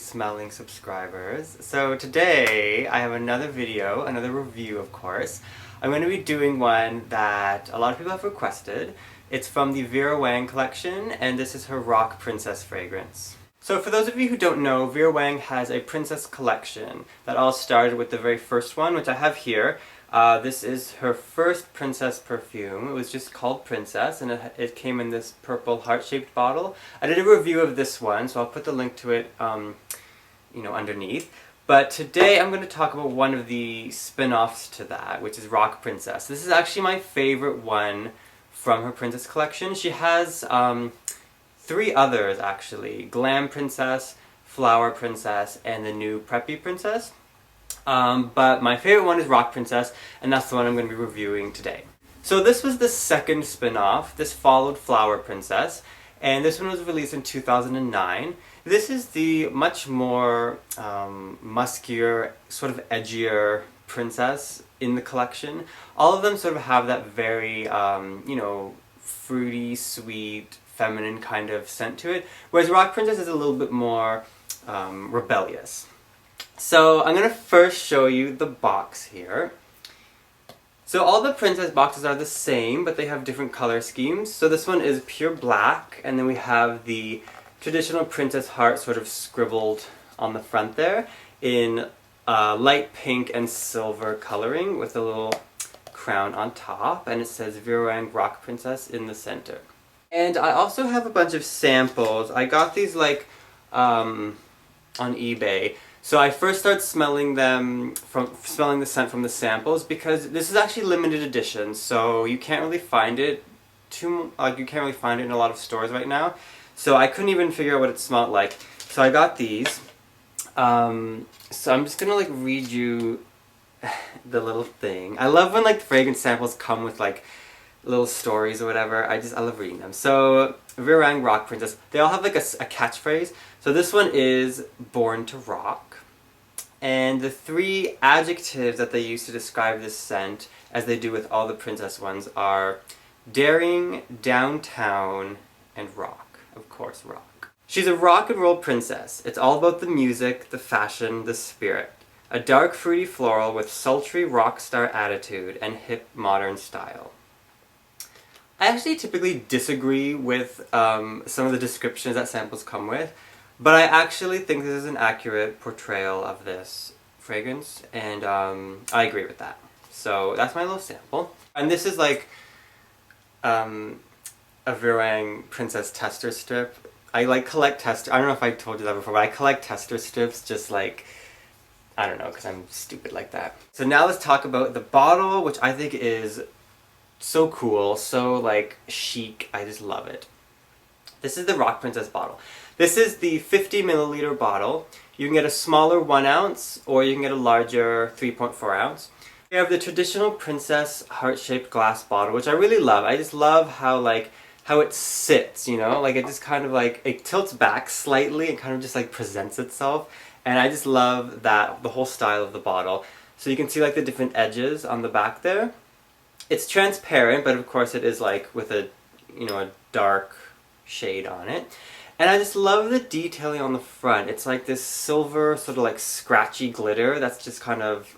smelling subscribers. So today I have another video, another review of course. I'm going to be doing one that a lot of people have requested. It's from the Vera Wang collection, and this is her Rock Princess fragrance. So for those of you who don't know, Vera Wang has a princess collection that all started with the very first one, which I have here. This is her first princess perfume. It was just called Princess, and it came in this purple heart-shaped bottle. I did a review of this one, so I'll put the link to it, underneath. But today I'm going to talk about one of the spin-offs to that, which is Rock Princess. This is actually my favorite one from her princess collection. She has three others actually: Glam Princess, Flower Princess, and the new Preppy Princess. But my favorite one is Rock Princess, and that's the one I'm going to be reviewing today. So this was the second spin-off. This followed Flower Princess, and this one was released in 2009. This is the much more muskier, sort of edgier princess in the collection. All of them sort of have that very, fruity, sweet, feminine kind of scent to it, whereas Rock Princess is a little bit more rebellious. So I'm going to first show you the box here. So all the princess boxes are the same, but they have different color schemes. So this one is pure black, and then we have the traditional princess heart sort of scribbled on the front there in light pink and silver coloring with a little crown on top, and it says Vera Wang Rock Princess in the center. And I also have a bunch of samples. I got these on eBay. So I first started smelling the scent from the samples because this is actually limited edition, so you can't really find it in a lot of stores right now. So I couldn't even figure out what it smelled like. So I got these. So I'm just gonna read you the little thing. I love when the fragrance samples come with little stories or whatever. I love reading them. So Vera Wang Rock Princess, they all have a catchphrase. So this one is Born to Rock. And the three adjectives that they use to describe this scent, as they do with all the princess ones, are daring, downtown, and rock. Of course, rock. She's a rock and roll princess. It's all about the music, the fashion, the spirit. A dark, fruity floral with sultry rock star attitude and hip modern style. I actually typically disagree with some of the descriptions that samples come with, but I actually think this is an accurate portrayal of this fragrance, and I agree with that. So that's my little sample. And this is a Vera Wang Princess tester strip. I collect tester. I don't know if I told you that before, but I collect tester strips just I don't know, because I'm stupid like that. So now let's talk about the bottle, which I think is so cool, so chic. I just love it. This is the Rock Princess bottle. This is the 50 milliliter bottle. You can get a smaller 1 ounce, or you can get a larger 3.4 ounce. We have the traditional princess heart-shaped glass bottle, which I really love. I just love how it sits, it just kind of it tilts back slightly and kind of just presents itself. And I just love that, the whole style of the bottle. So you can see the different edges on the back there. It's transparent, but of course it is with a dark shade on it. And I just love the detailing on the front. It's this silver sort of scratchy glitter that's just kind of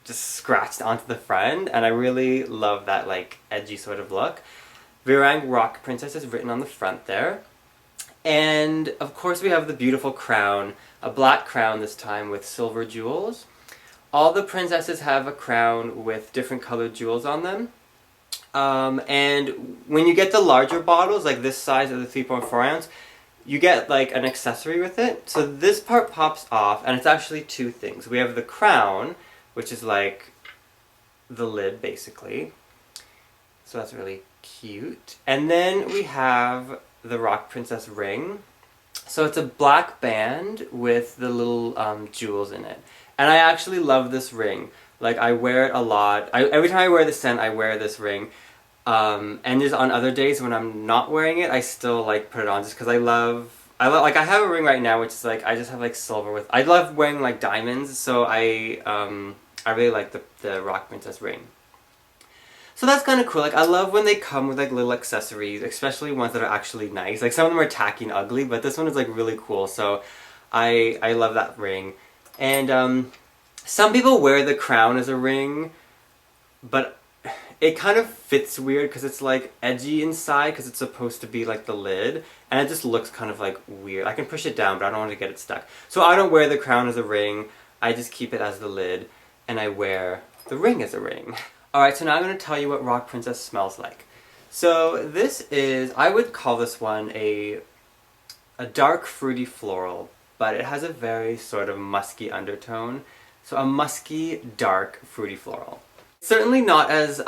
scratched onto the front, and I really love that edgy sort of look. Vera Wang Rock Princess is written on the front there. And of course we have the beautiful crown, a black crown this time with silver jewels. All the princesses have a crown with different colored jewels on them. And when you get the larger bottles, this size of the 3.4 ounce, you get an accessory with it. So this part pops off, and it's actually two things. We have the crown, which is the lid basically. So that's really cute. And then we have the Rock Princess ring. So it's a black band with the little jewels in it. And I actually love this ring. I wear it a lot. Every time I wear this scent, I wear this ring. And just on other days when I'm not wearing it, I still put it on just because I have a ring right now, which is I just have silver with. I love wearing diamonds, so I really like the Rock Princess ring. So that's kind of cool. I love when they come with little accessories, especially ones that are actually nice. Some of them are tacky and ugly, but this one is really cool. So I love that ring. And some people wear the crown as a ring, but it kind of fits weird because it's like edgy inside because it's supposed to be like the lid, and it just looks kind of like weird. I can push it down, but I don't want to get it stuck. So I don't wear the crown as a ring, I just keep it as the lid, and I wear the ring as a ring. Alright, so now I'm going to tell you what Rock Princess smells like. So this is, I would call this one a dark fruity floral, but it has a very sort of musky undertone. So a musky, dark, fruity floral. Certainly not as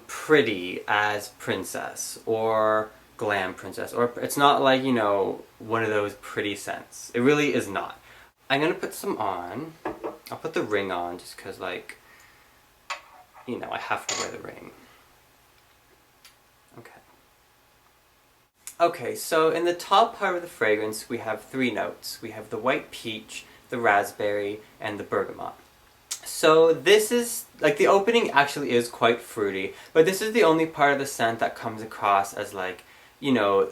pretty as Princess or Glam Princess, or it's not like, you know, one of those pretty scents. It really is not. I'm gonna put some on. I'll put the ring on just because, like, you know, I have to wear the ring. Okay. Okay, so in the top part of the fragrance we have 3 notes. We have the white peach, the raspberry, and the bergamot. So this is, like, the opening actually is quite fruity, but this is the only part of the scent that comes across as, like, you know,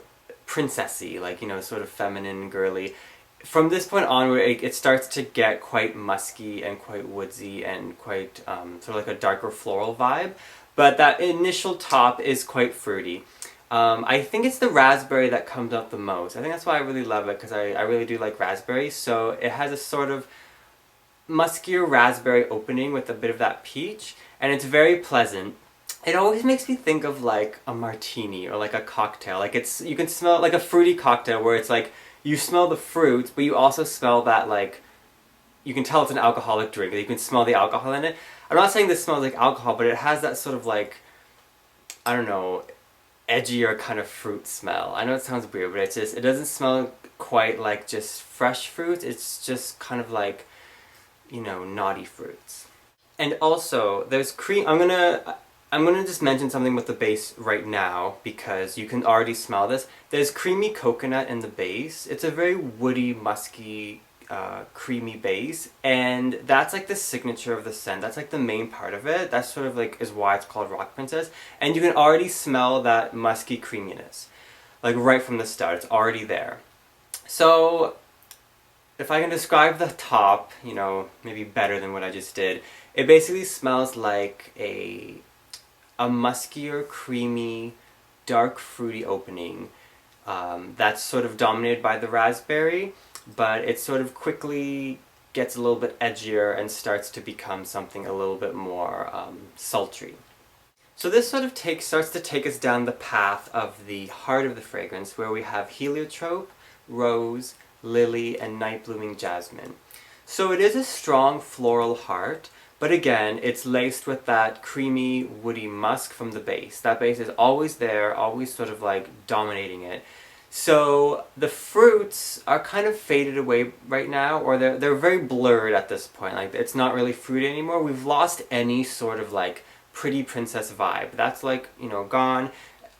princessy, like, you know, sort of feminine, girly. From this point onward, it starts to get quite musky and quite woodsy and quite sort of like a darker floral vibe, but that initial top is quite fruity. I think it's the raspberry that comes out the most. I think that's why I really love it, because I really do like raspberry, so it has a sort of muskier raspberry opening with a bit of that peach, and it's very pleasant. It always makes me think of like a martini or like a cocktail. Like you can smell like a fruity cocktail where it's like you smell the fruits, but you also smell that, like, you can tell it's an alcoholic drink. You can smell the alcohol in it. I'm not saying this smells like alcohol, but it has that sort of, like, I don't know, edgier kind of fruit smell. I know it sounds weird, but it doesn't smell quite like just fresh fruit. It's just kind of like, you know, naughty fruits. And also, there's cream. I'm gonna just mention something with the base right now because you can already smell this. There's creamy coconut in the base. It's a very woody, musky, creamy base, and that's like the signature of the scent. That's like the main part of it. That's sort of like is why it's called Rock Princess. And you can already smell that musky creaminess, like right from the start. It's already there. So if I can describe the top, you know, maybe better than what I just did, it basically smells like a muskier, creamy, dark, fruity opening that's sort of dominated by the raspberry, but it sort of quickly gets a little bit edgier and starts to become something a little bit more sultry. So this sort of starts to take us down the path of the heart of the fragrance, where we have heliotrope, rose, lily, and night blooming jasmine. So it is a strong floral heart, but again, it's laced with that creamy, woody musk from the base. That base is always there, always sort of like dominating it. So the fruits are kind of faded away right now, or they're very blurred at this point. Like, it's not really fruity anymore. We've lost any sort of like pretty princess vibe. That's like, you know, gone.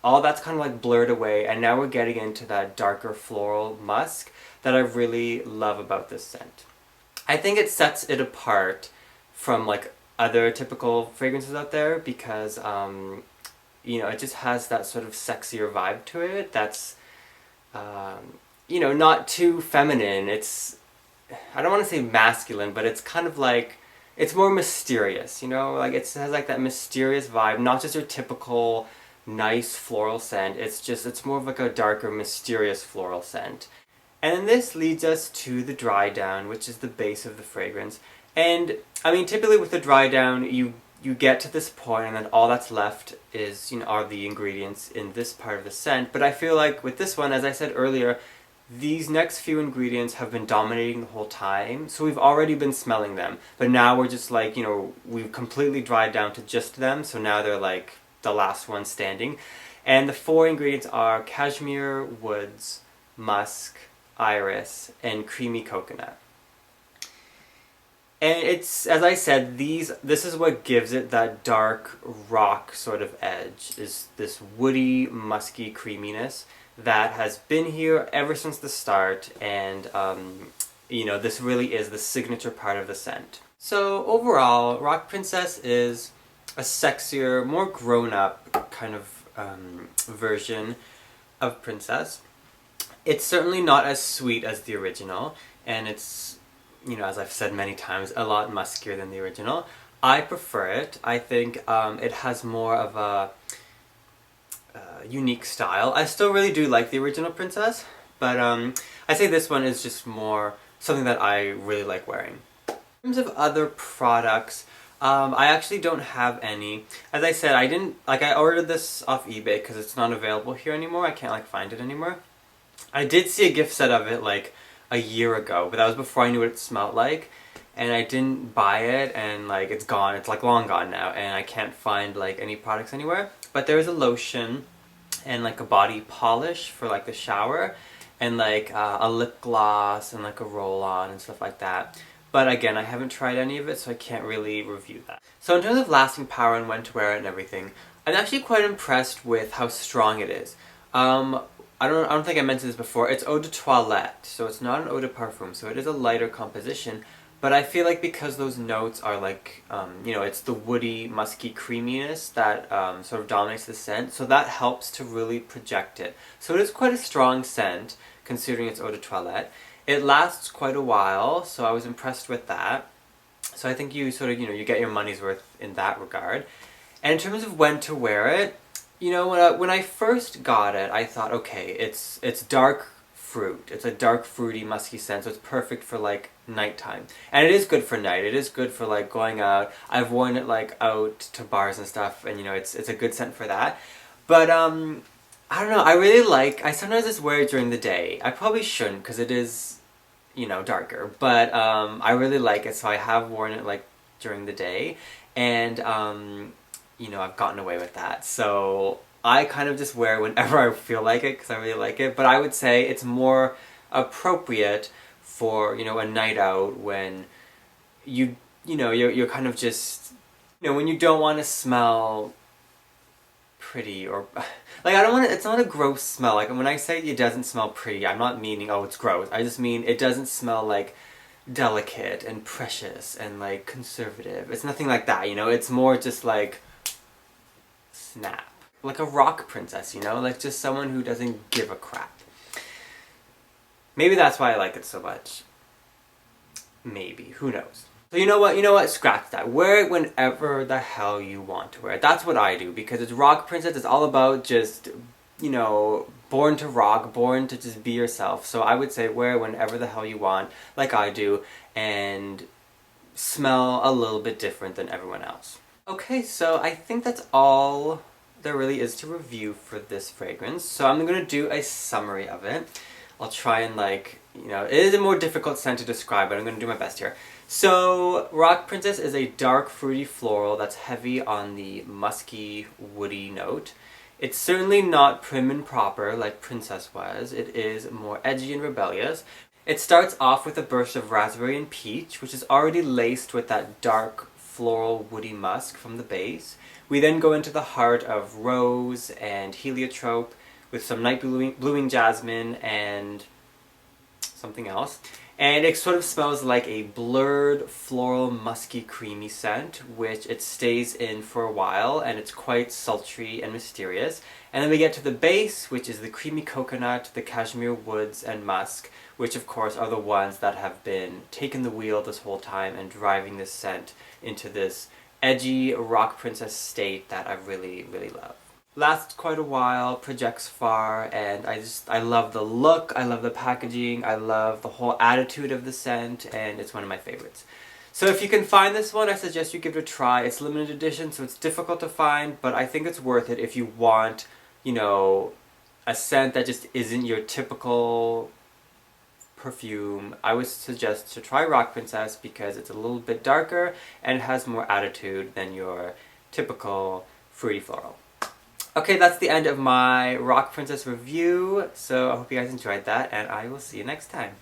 All that's kind of like blurred away, and now we're getting into that darker floral musk that I really love about this scent. I think it sets it apart from like other typical fragrances out there because, you know, it just has that sort of sexier vibe to it that's, you know, not too feminine. It's, I don't want to say masculine, but it's kind of like, it's more mysterious, you know? Like, it has like that mysterious vibe, not just your typical nice floral scent. It's more of like a darker, mysterious floral scent. And this leads us to the dry down, which is the base of the fragrance. And, I mean, typically with the dry down, you get to this point and then all that's left is, you know, are the ingredients in this part of the scent. But I feel like with this one, as I said earlier, these next few ingredients have been dominating the whole time, so we've already been smelling them. But now we're just like, you know, we've completely dried down to just them, so now they're like the last one standing. And the 4 ingredients are cashmere, woods, musk, iris, and creamy coconut. And it's, as I said, this is what gives it that dark rock sort of edge, is this woody, musky creaminess that has been here ever since the start, and you know, this really is the signature part of the scent. So overall, Rock Princess is a sexier, more grown-up kind of version of Princess. It's certainly not as sweet as the original. and it's, you know, as I've said many times, a lot muskier than the original. I prefer it. I think it has more of a unique style. I still really do like the original Princess, but I say this one is just more something that I really like wearing. In terms of other products, I actually don't have any. As I said, I ordered this off eBay because it's not available here anymore. I can't like find it anymore. I did see a gift set of it like a year ago, but that was before I knew what it smelled like. And I didn't buy it, and like it's gone. It's like long gone now, and I can't find like any products anywhere. But there is a lotion and like a body polish for like the shower, and like a lip gloss and like a roll-on and stuff like that. But again, I haven't tried any of it, so I can't really review that. So in terms of lasting power and when to wear it and everything, I'm actually quite impressed with how strong it is. I don't think I mentioned this before. It's eau de toilette, so it's not an eau de parfum, so it is a lighter composition. But I feel like because those notes are like, you know, it's the woody, musky creaminess that sort of dominates the scent, so that helps to really project it. So it is quite a strong scent, considering it's eau de toilette. It lasts quite a while, so I was impressed with that. So I think you sort of, you know, you get your money's worth in that regard. And in terms of when to wear it, you know, when I first got it, I thought, okay, it's dark fruit. It's a dark, fruity, musky scent, so it's perfect for like nighttime. And it is good for night. It is good for like going out. I've worn it like out to bars and stuff, and you know, it's a good scent for that. But I don't know, I sometimes just wear it during the day. I probably shouldn't because it is, you know, darker. But I really like it, so I have worn it like during the day. And you know, I've gotten away with that. So I kind of just wear it whenever I feel like it because I really like it. But I would say it's more appropriate for, you know, a night out when you know, you're kind of just, you know, when you don't want to smell pretty or like I don't want to, it's not a gross smell. Like when I say it doesn't smell pretty, I'm not meaning, oh, it's gross. I just mean it doesn't smell like delicate and precious and like conservative. It's nothing like that, you know. It's more just like snap. Like a rock princess, you know? Like just someone who doesn't give a crap. Maybe that's why I like it so much. Maybe. Who knows? So you know what? Scratch that. Wear it whenever the hell you want to wear it. That's what I do, because it's rock princess. It's all about just, you know, born to rock, born to just be yourself. So I would say wear it whenever the hell you want, like I do, and smell a little bit different than everyone else. Okay, so I think that's all there really is to review for this fragrance. So I'm going to do a summary of it. I'll try and like, you know, it is a more difficult scent to describe, but I'm going to do my best here. So Rock Princess is a dark fruity floral that's heavy on the musky woody note. It's certainly not prim and proper like Princess was. It is more edgy and rebellious. It starts off with a burst of raspberry and peach, which is already laced with that dark floral woody musk from the base. We then go into the heart of rose and heliotrope with some night blooming jasmine and something else. And it sort of smells like a blurred, floral, musky, creamy scent, which it stays in for a while, and it's quite sultry and mysterious. And then we get to the base, which is the creamy coconut, the cashmere woods, and musk, which of course are the ones that have been taking the wheel this whole time and driving this scent into this edgy rock princess state that I really, really love. Lasts quite a while, projects far, and I love the look, I love the packaging, I love the whole attitude of the scent, and it's one of my favorites. So if you can find this one, I suggest you give it a try. It's limited edition, so it's difficult to find, but I think it's worth it if you want, you know, a scent that just isn't your typical perfume. I would suggest to try Rock Princess because it's a little bit darker and it has more attitude than your typical fruity floral. Okay, that's the end of my Rock Princess review, so I hope you guys enjoyed that, and I will see you next time.